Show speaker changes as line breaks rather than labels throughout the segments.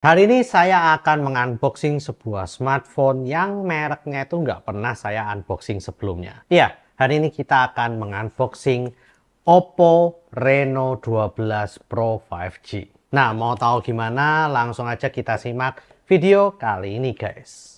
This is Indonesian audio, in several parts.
Hari ini saya akan mengunboxing sebuah smartphone yang mereknya itu nggak pernah saya unboxing sebelumnya. Iya, hari ini kita akan mengunboxing Oppo Reno 12 Pro 5G. Nah, mau tahu gimana? Langsung aja kita simak video kali ini, guys.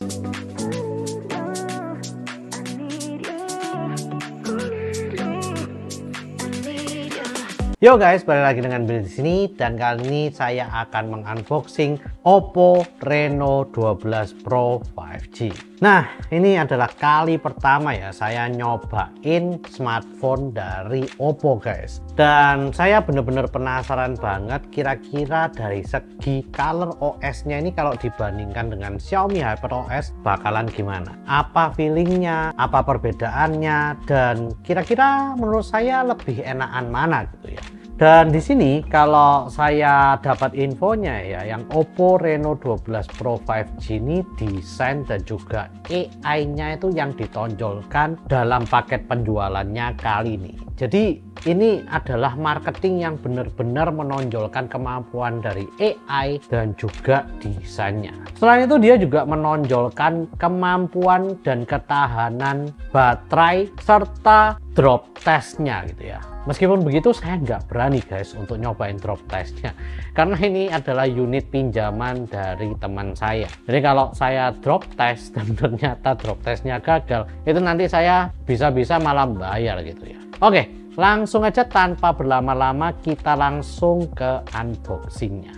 Yo guys, balik lagi dengan Billy di sini, dan kali ini saya akan mengunboxing Oppo Reno 12 Pro 5G. Nah, ini adalah kali pertama ya saya nyobain smartphone dari Oppo, guys. Dan saya bener-bener penasaran banget kira-kira dari segi color OS-nya ini kalau dibandingkan dengan Xiaomi HyperOS bakalan gimana? Apa feelingnya? Apa perbedaannya? Dan kira-kira menurut saya lebih enakan mana gitu ya. Dan di sini kalau saya dapat infonya ya, yang Oppo Reno 12 Pro 5G ini desain dan juga AI-nya itu yang ditonjolkan dalam paket penjualannya kali ini. Jadi ini adalah marketing yang benar-benar menonjolkan kemampuan dari AI dan juga desainnya. Selain itu dia juga menonjolkan kemampuan dan ketahanan baterai serta drop testnya gitu ya. Meskipun begitu saya nggak berani guys untuk nyobain drop testnya, karena ini adalah unit pinjaman dari teman saya. Jadi kalau saya drop test dan ternyata drop testnya gagal, itu nanti saya bisa-bisa malah bayar gitu ya. Oke, langsung aja tanpa berlama-lama kita langsung ke unboxingnya.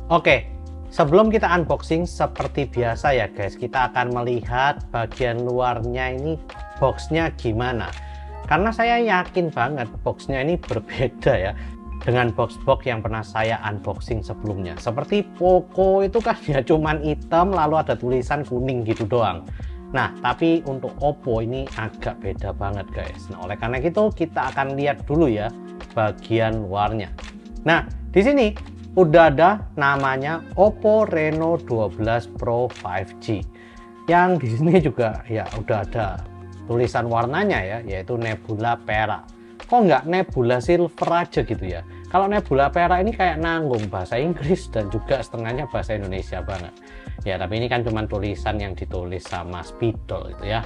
Oke, sebelum kita unboxing seperti biasa ya guys, kita akan melihat bagian luarnya ini boxnya gimana. Karena saya yakin banget boxnya ini berbeda ya dengan box-box yang pernah saya unboxing sebelumnya. Seperti Poco itu kan ya cuman hitam lalu ada tulisan kuning gitu doang. Nah, tapi untuk Oppo ini agak beda banget guys. Nah, oleh karena itu kita akan lihat dulu ya bagian luarnya. Nah, di sini udah ada namanya Oppo Reno 12 Pro 5G. Yang di sini juga ya udah ada tulisan warnanya ya, yaitu Nebula Perak. Kok nggak Nebula Silver aja gitu ya? Kalau Nebula Perak ini kayak nanggung bahasa Inggris dan juga setengahnya bahasa Indonesia banget. Ya, tapi ini kan cuma tulisan yang ditulis sama spidol gitu ya.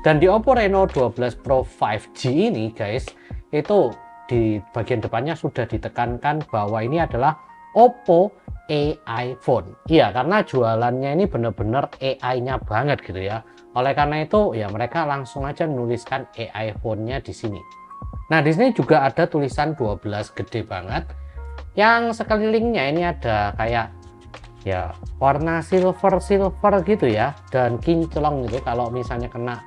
Dan di Oppo Reno 12 Pro 5G ini guys, itu di bagian depannya sudah ditekankan bahwa ini adalah Oppo AI Phone. Iya, karena jualannya ini bener-bener AI-nya banget gitu ya. Oleh karena itu ya mereka langsung aja menuliskan AI phone-nya di sini. Nah, di sini juga ada tulisan 12 gede banget. Yang sekelilingnya ini ada kayak ya warna silver gitu ya, dan kinclong gitu kalau misalnya kena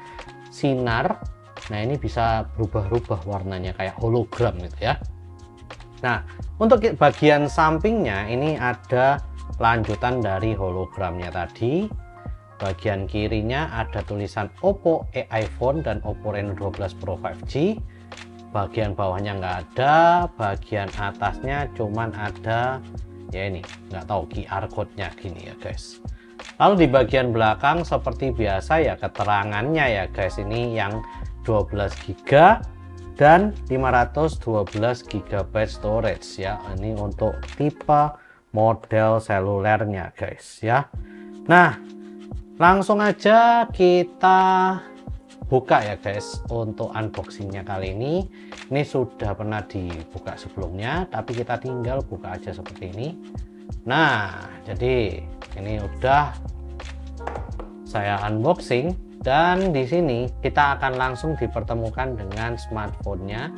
sinar. Nah, ini bisa berubah-ubah warnanya kayak hologram gitu ya. Nah, untuk bagian sampingnya ini ada lanjutan dari hologramnya tadi. Bagian kirinya ada tulisan Oppo AI Phone dan Oppo Reno 12 Pro 5G. Bagian bawahnya nggak ada, bagian atasnya cuman ada ya ini, nggak tahu QR code-nya gini ya guys. Lalu di bagian belakang seperti biasa ya keterangannya ya guys, ini yang 12 GB dan 512 GB storage ya. Ini untuk tipe model selulernya guys ya. Nah, langsung aja kita buka ya guys untuk unboxingnya kali ini. Ini sudah pernah dibuka sebelumnya, tapi kita tinggal buka aja seperti ini. Nah, jadi ini udah saya unboxing, dan di sini kita akan langsung dipertemukan dengan smartphone-nya.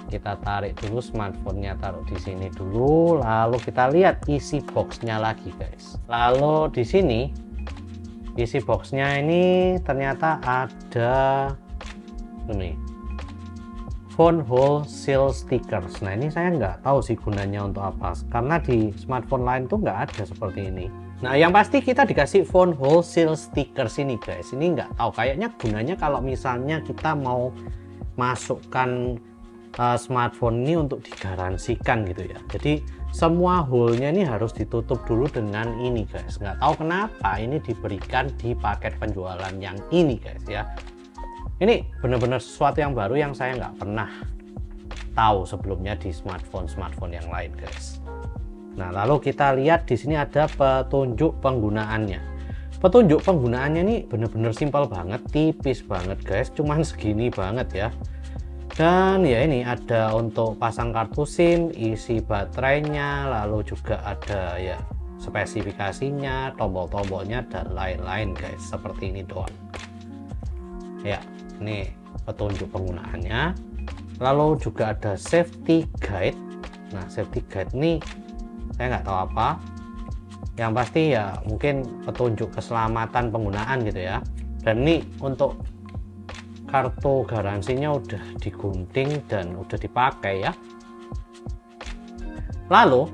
Kita tarik dulu smartphone-nya, taruh di sini dulu, lalu kita lihat isi box-nya lagi guys. Lalu di sini isi boxnya ini ternyata ada ini phone hole seal stickers. Nah, ini saya nggak tahu sih gunanya untuk apa, karena di smartphone lain tuh nggak ada seperti ini. Nah, yang pasti kita dikasih phone hole seal stickers ini guys. Ini nggak tahu, kayaknya gunanya kalau misalnya kita mau masukkan smartphone ini untuk digaransikan gitu ya. Jadi semua hole-nya ini harus ditutup dulu dengan ini guys. Nggak tahu kenapa ini diberikan di paket penjualan yang ini guys ya. Ini benar-benar sesuatu yang baru yang saya nggak pernah tahu sebelumnya di smartphone yang lain guys. Nah, lalu kita lihat di sini ada petunjuk penggunaannya. Petunjuk penggunaannya ini bener-bener simpel banget, tipis banget guys, cuman segini banget ya. Dan ya ini ada untuk pasang kartu SIM, isi baterainya, lalu juga ada ya spesifikasinya, tombol-tombolnya dan lain-lain guys, seperti ini doang. Ya, ini petunjuk penggunaannya. Lalu juga ada safety guide. Nah, safety guide ini saya nggak tahu apa, yang pasti ya mungkin petunjuk keselamatan penggunaan gitu ya. Dan ini untuk kartu garansinya udah digunting dan udah dipakai ya. Lalu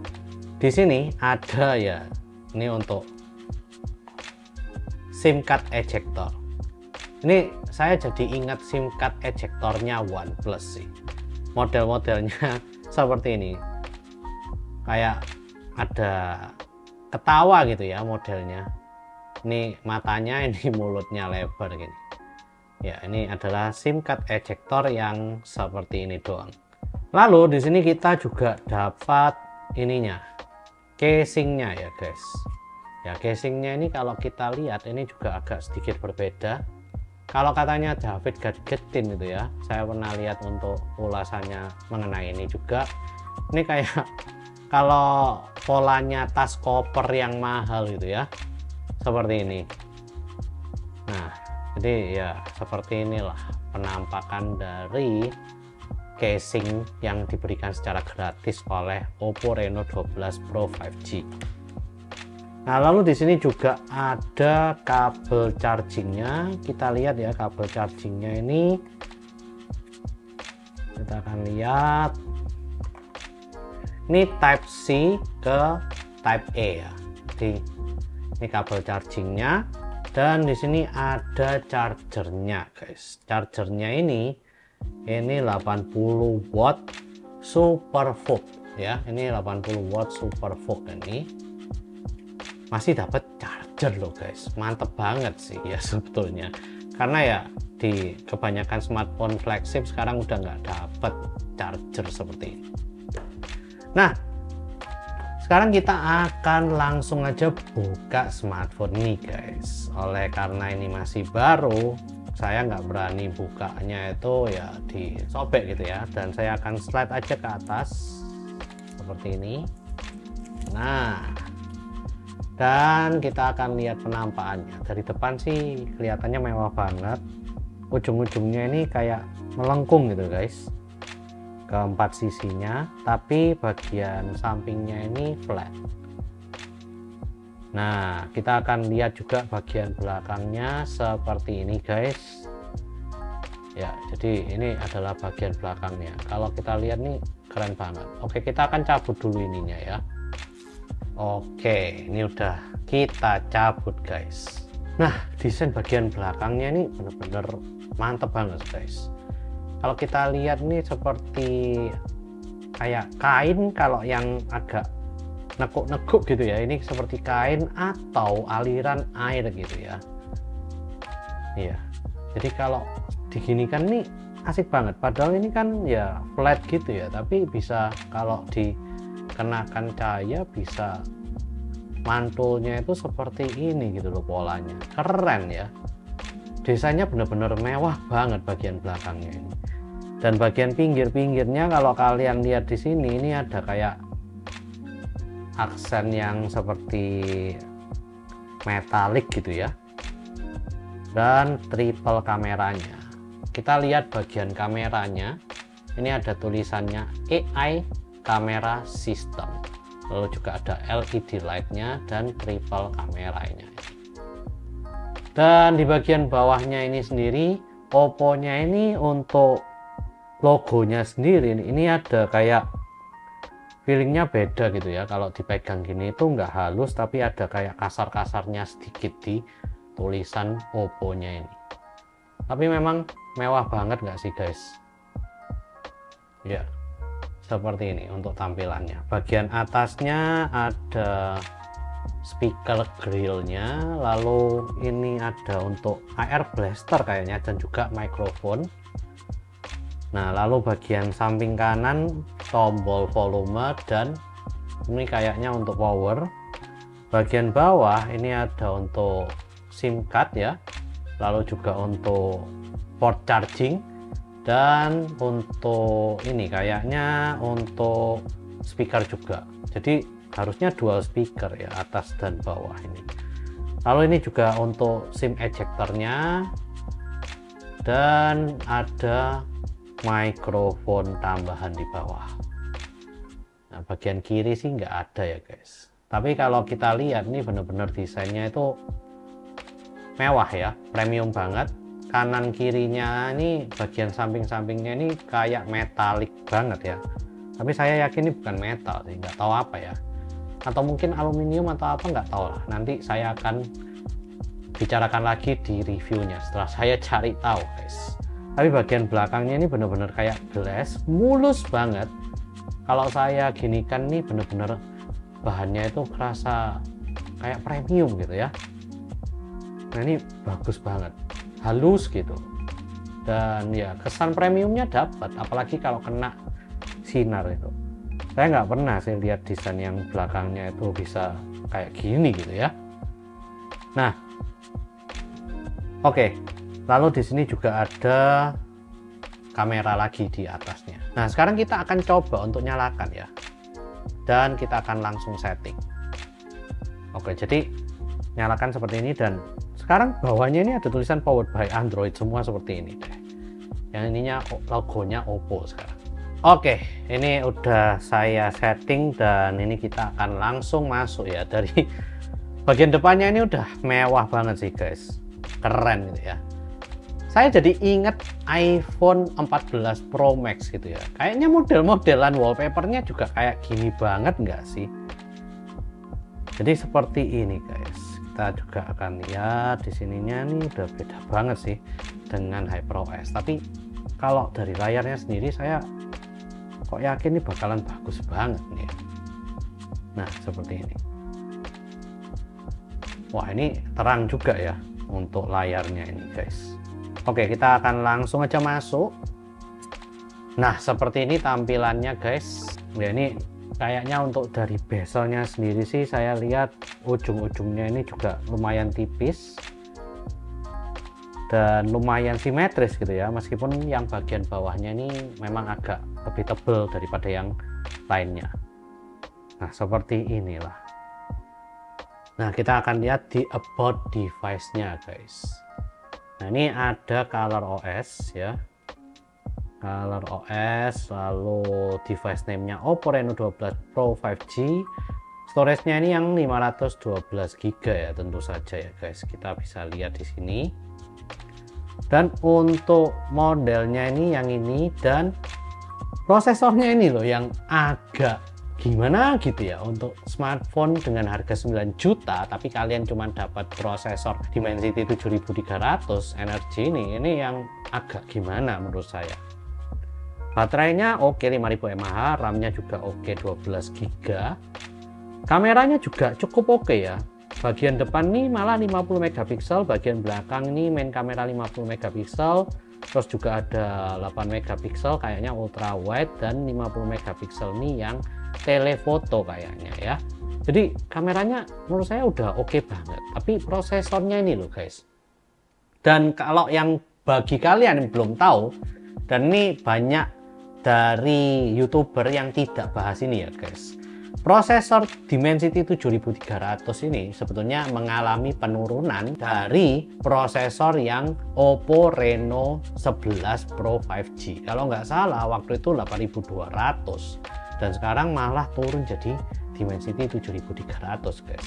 di sini ada ya, ini untuk SIM card ejector. Ini saya jadi ingat SIM card ejectornya OnePlus sih. Model-modelnya seperti ini, kayak ada ketawa gitu ya modelnya. Ini matanya, ini mulutnya lebar gini. Ya, ini adalah SIM card ejector yang seperti ini doang. Lalu di sini kita juga dapat ininya, casingnya ya guys. Ya, casingnya ini kalau kita lihat ini juga agak sedikit berbeda. Kalau katanya David gadgetin gitu ya, saya pernah lihat untuk ulasannya mengenai ini juga. Ini kayak kalau polanya tas koper yang mahal gitu ya, seperti ini. Nah, jadi ya seperti inilah penampakan dari casing yang diberikan secara gratis oleh Oppo Reno 12 Pro 5G. Nah, lalu di sini juga ada kabel chargingnya. Kita lihat ya kabel chargingnya ini. Kita akan lihat. Ini Type C ke Type E ya. Jadi ini kabel chargingnya. Dan di sini ada chargernya guys. Chargernya ini 80 watt SuperVOOC ya. Ini 80 watt SuperVOOC ini. Masih dapat charger loh guys, mantep banget sih ya sebetulnya, karena ya di kebanyakan smartphone flagship sekarang udah nggak dapat charger seperti ini. Nah, sekarang kita akan langsung aja buka smartphone ini guys. Oleh karena ini masih baru, saya nggak berani bukanya itu ya disobek gitu ya, dan saya akan slide aja ke atas seperti ini. Nah, dan kita akan lihat penampakannya. Dari depan sih kelihatannya mewah banget, ujung-ujungnya ini kayak melengkung gitu guys, keempat sisinya, tapi bagian sampingnya ini flat. Nah, kita akan lihat juga bagian belakangnya seperti ini guys ya. Jadi ini adalah bagian belakangnya. Kalau kita lihat nih keren banget. Oke, kita akan cabut dulu ininya ya. Oke, ini udah kita cabut guys. Nah, desain bagian belakangnya ini bener-bener mantep banget guys. Kalau kita lihat nih seperti kayak kain, kalau yang agak nekuk-nekuk gitu ya, ini seperti kain atau aliran air gitu ya. Iya, jadi kalau diginikan nih asik banget. Padahal ini kan ya flat gitu ya, tapi bisa kalau dikenakan cahaya bisa mantulnya itu seperti ini gitu loh polanya. Keren ya. Desainnya bener-bener mewah banget bagian belakangnya ini. Dan bagian pinggir-pinggirnya kalau kalian lihat di sini, ini ada kayak aksen yang seperti metalik gitu ya. Dan triple kameranya. Kita lihat bagian kameranya. Ini ada tulisannya AI Camera System. Lalu juga ada LED light-nya dan triple kameranya. Dan di bagian bawahnya ini sendiri, Oppo-nya ini untuk logonya sendiri ini ada kayak feelingnya beda gitu ya. Kalau dipegang gini itu nggak halus, tapi ada kayak kasar-kasarnya sedikit di tulisan Oppo-nya ini. Tapi memang mewah banget nggak sih guys ya. Seperti ini untuk tampilannya. Bagian atasnya ada speaker grillnya, lalu ini ada untuk air blaster kayaknya, dan juga mikrofon. Nah, lalu bagian samping kanan tombol volume dan Ini kayaknya untuk power. Bagian bawah ini ada untuk SIM card ya, lalu juga untuk port charging, dan untuk ini kayaknya untuk speaker juga. Jadi harusnya dual speaker ya, atas dan bawah ini. Lalu ini juga untuk SIM ejectornya, dan ada mikrofon tambahan di bawah. Nah, bagian kiri sih nggak ada ya guys. Tapi kalau kita lihat nih bener-bener desainnya itu mewah ya, premium banget. Kanan kirinya ini bagian samping-sampingnya ini kayak metalik banget ya. Tapi saya yakin ini bukan metal sih, nggak tahu apa ya. Atau mungkin aluminium atau apa, nggak tahu lah. Nanti saya akan bicarakan lagi di reviewnya setelah saya cari tahu guys. Tapi bagian belakangnya ini bener-bener kayak glass, mulus banget. Kalau saya ginikan nih bener-bener bahannya itu kerasa kayak premium gitu ya. Nah ini bagus banget, halus gitu, dan ya kesan premiumnya dapat, apalagi kalau kena sinar itu. Saya nggak pernah sih lihat desain yang belakangnya itu bisa kayak gini gitu ya. Nah, oke. Lalu di sini juga ada kamera lagi di atasnya. Nah, sekarang kita akan coba untuk nyalakan ya, dan kita akan langsung setting. Oke, jadi nyalakan seperti ini, dan sekarang bawahnya ini ada tulisan powered by Android semua seperti ini deh. Yang ininya logonya Oppo sekarang. Oke, ini udah saya setting, dan ini kita akan langsung masuk ya. Dari bagian depannya ini udah mewah banget sih guys, keren gitu ya. Saya jadi inget iPhone 14 Pro Max gitu ya. Kayaknya model-modelan wallpapernya juga kayak gini banget nggak sih? Jadi seperti ini guys. Kita juga akan lihat di sininya nih udah beda banget sih dengan HyperOS. Tapi kalau dari layarnya sendiri saya kok yakin ini bakalan bagus banget nih. Nah seperti ini. Wah ini terang juga ya untuk layarnya ini guys. Oke, kita akan langsung aja masuk. Nah seperti ini tampilannya guys. Ya ini kayaknya untuk dari bezelnya sendiri sih saya lihat ujung-ujungnya ini juga lumayan tipis dan lumayan simetris gitu ya, meskipun yang bagian bawahnya ini memang agak lebih tebal daripada yang lainnya. Nah seperti inilah. Nah kita akan lihat di about device nya guys. Nah ini ada Color OS ya, Color OS, lalu device name-nya Oppo Reno 12 Pro 5G. Storage-nya ini yang 512 GB ya, tentu saja ya guys. Kita bisa lihat di sini. Dan untuk modelnya ini yang ini, dan prosesornya ini loh yang agak gimana gitu ya, untuk smartphone dengan harga 9 juta tapi kalian cuma dapat prosesor Dimensity 7300 Energy ini yang agak gimana menurut saya. Baterainya oke 5000 mAh, RAM-nya juga oke 12 GB. Kameranya juga cukup oke ya. Bagian depan nih malah 50 megapiksel, bagian belakang ini main kamera 50 megapiksel, terus juga ada 8 megapiksel kayaknya ultra wide, dan 50 megapiksel nih yang telefoto kayaknya ya. Jadi kameranya menurut saya udah oke banget. Tapi prosesornya ini loh guys. Dan kalau yang bagi kalian yang belum tahu, dan ini banyak dari YouTuber yang tidak bahas ini ya guys, prosesor Dimensity 7300 ini sebetulnya mengalami penurunan dari prosesor yang Oppo Reno 11 Pro 5G. Kalau nggak salah waktu itu 8200, dan sekarang malah turun jadi Dimensity 7300 guys.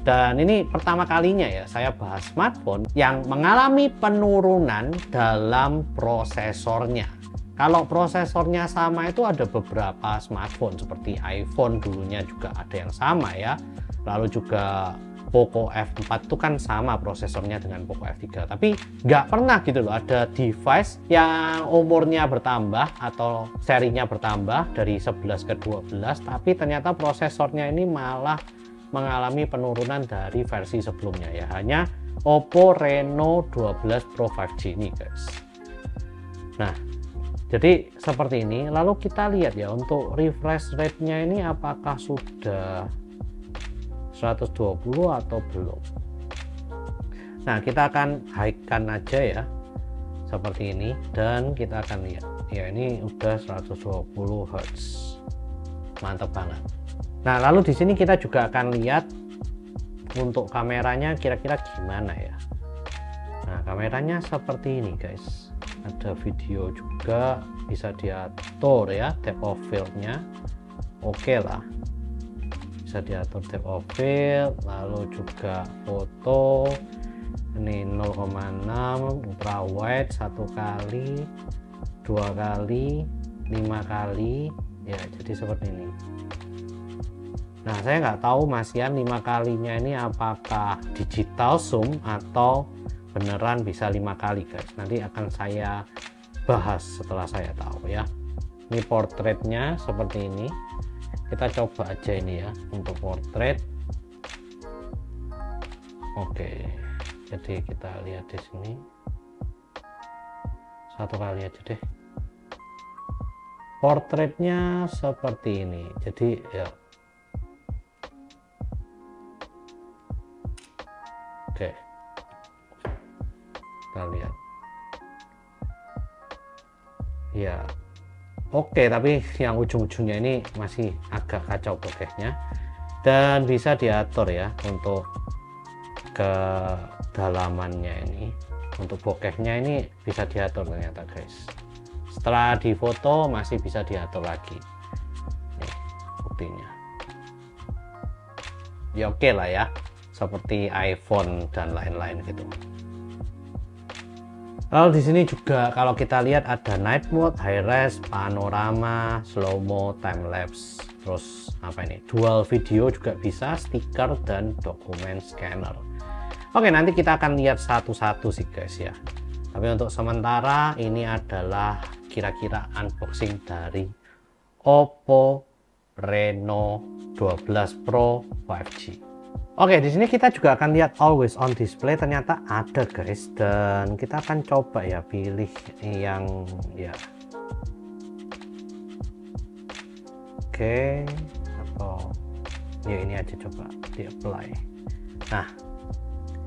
Dan ini pertama kalinya ya saya bahas smartphone yang mengalami penurunan dalam prosesornya. Kalau prosesornya sama itu ada beberapa smartphone seperti iPhone dulunya juga ada yang sama ya. Lalu juga Poco F4 itu kan sama prosesornya dengan Poco F3. Tapi nggak pernah gitu loh ada device yang umurnya bertambah atau serinya bertambah dari 11 ke 12. Tapi ternyata prosesornya ini malah mengalami penurunan dari versi sebelumnya ya. Hanya Oppo Reno 12 Pro 5G ini guys. Nah Jadi seperti ini. Lalu kita lihat ya untuk refresh rate-nya ini apakah sudah 120 atau belum. Nah, kita akan high-kan aja ya seperti ini, dan kita akan lihat ya, ini udah 120 Hz, mantap banget. Nah, lalu di sini kita juga akan lihat untuk kameranya kira-kira gimana ya. Nah, kameranya seperti ini guys, ada video juga, bisa diatur ya depth of field-nya. Oke lah, bisa diatur depth of field, lalu juga foto ini 0,6 ultra wide, 1 kali, 2 kali, 5 kali ya, jadi seperti ini. Nah, saya nggak tahu Mas Yan 5 kalinya ini apakah digital zoom atau beneran bisa 5 kali guys. Nanti akan saya bahas setelah saya tahu ya. Ini portraitnya seperti ini, kita coba aja ini ya untuk portrait. Oke, jadi kita lihat di sini 1 kali aja deh. Portraitnya seperti ini, jadi ya oke, kita lihat ya. Oke, tapi yang ujung-ujungnya ini masih agak kacau bokehnya, dan bisa diatur ya untuk kedalamannya ini. Untuk bokehnya ini bisa diatur ternyata guys, setelah difoto masih bisa diatur lagi. Nih buktinya ya, oke lah ya, seperti iPhone dan lain-lain gitu. Lalu di sini juga kalau kita lihat ada night mode, high res, panorama, slow mo, time lapse, terus apa ini, dual video juga bisa, stiker dan dokumen scanner. Oke, nanti kita akan lihat satu-satu sih guys ya. Tapi untuk sementara ini adalah kira-kira unboxing dari Oppo Reno 12 Pro 5G. Oke, di sini kita juga akan lihat always on display, ternyata ada guys, dan kita akan coba ya pilih yang ya oke, atau ya ini aja, coba di apply. Nah,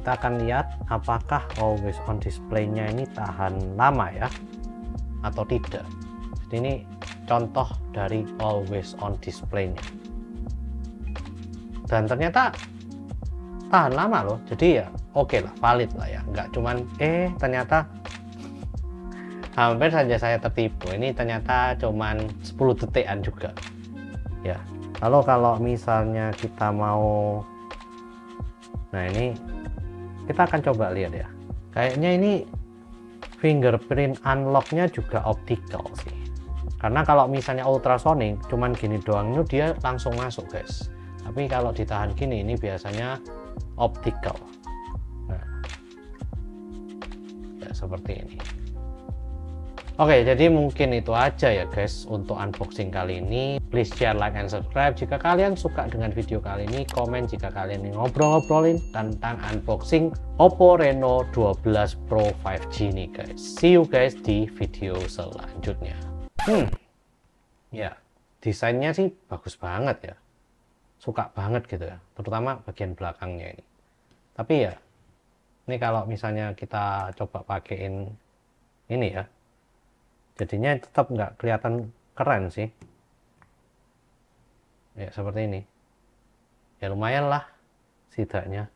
kita akan lihat apakah always on display-nya ini tahan lama ya atau tidak. Jadi ini contoh dari always on display-nya, dan ternyata tahan lama loh. Jadi ya oke lah, valid lah ya, nggak cuman ternyata hampir saja saya tertipu, ini ternyata cuman 10 detikan juga ya. Lalu kalau misalnya kita mau, nah ini kita akan coba lihat ya, kayaknya ini fingerprint unlocknya juga optical sih, karena kalau misalnya ultrasonic cuman gini doang itu dia langsung masuk guys, tapi kalau ditahan gini ini biasanya optical. Nah ya seperti ini. Oke, jadi mungkin itu aja ya guys untuk unboxing kali ini. Please share, like, and subscribe jika kalian suka dengan video kali ini. Komen jika kalian ingin ngobrol-ngobrolin tentang unboxing Oppo Reno 12 Pro 5G nih guys. See you guys di video selanjutnya. Ya, desainnya sih bagus banget ya, suka banget gitu ya, terutama bagian belakangnya ini. Tapi ya ini kalau misalnya kita coba pakein ini ya, jadinya tetap nggak kelihatan keren sih ya, seperti ini ya, lumayan lah setidaknya.